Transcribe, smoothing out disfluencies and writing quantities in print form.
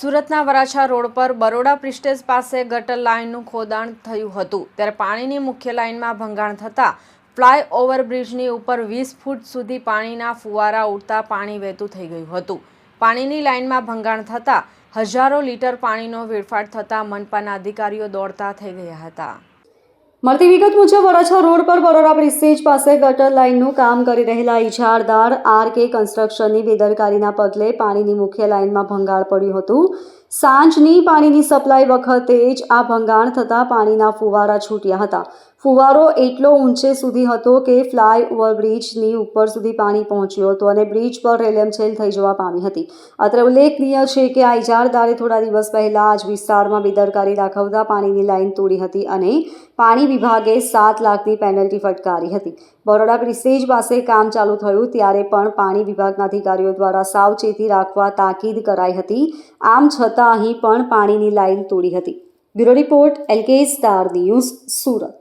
સુરતના વરાછા રોડ પર બરોડા પ્રિસ્ટેજ પાસે ગટર લાઇનનું ખોદાણ થયું હતું ત્યારે પાણીની મુખ્ય લાઇનમાં ભંગાણ થતાં ફ્લાયઓવર બ્રિજની ઉપર 20 ફૂટ સુધી પાણીના ફુવારા ઉડતા પાણી વહેતું થઈ ગયું હતું। પાણીની લાઇનમાં ભંગાણ થતાં હજારો લીટર પાણીનો વેડફાટ થતાં મનપાના અધિકારીઓ દોડતા થઈ ગયા હતા। મળતી વિગત મુજબ વરાછા રોડ પર બરોડા પ્રિસ્ટેજ પાસે ગટર લાઇનનું કામ કરી રહેલા ઇજારદાર આર.કે. કન્સ્ટ્રક્શનની બેદરકારીના પગલે પાણીની મુખ્ય લાઇનમાં ભંગાણ પડ્યું હતું। સાંજની પાણીની સપ્લાય વખતે જ આ ભંગાણ થતાં પાણીના ફુવારા છૂટ્યા હતા। ફુવારો એટલો ઊંચે સુધી હતો કે ફ્લાયઓવર બ્રિજની ઉપર સુધી પાણી પહોંચ્યું હતું અને બ્રિજ પર રેલમછેલ થઈ જવા પામી હતી। અત્રે ઉલ્લેખનીય છે કે આ ઇજારદારે થોડા દિવસ પહેલા આ જ વિસ્તારમાં બેદરકારી દાખવતા પાણીની લાઇન તોડી હતી અને પાણી વિભાગે 7 લાખની પેનલ્ટી ફટકારી હતી। બરોડા પ્રિસ્ટેજ પાસે કામ ચાલુ થયું ત્યારે પણ પાણી વિભાગના અધિકારીઓ દ્વારા સાવચેતી રાખવા તાકીદ કરાઈ હતી। આમ છતાં અહીં પણ પાણીની લાઇન તોડી હતી। Bureau report LK star news Surat.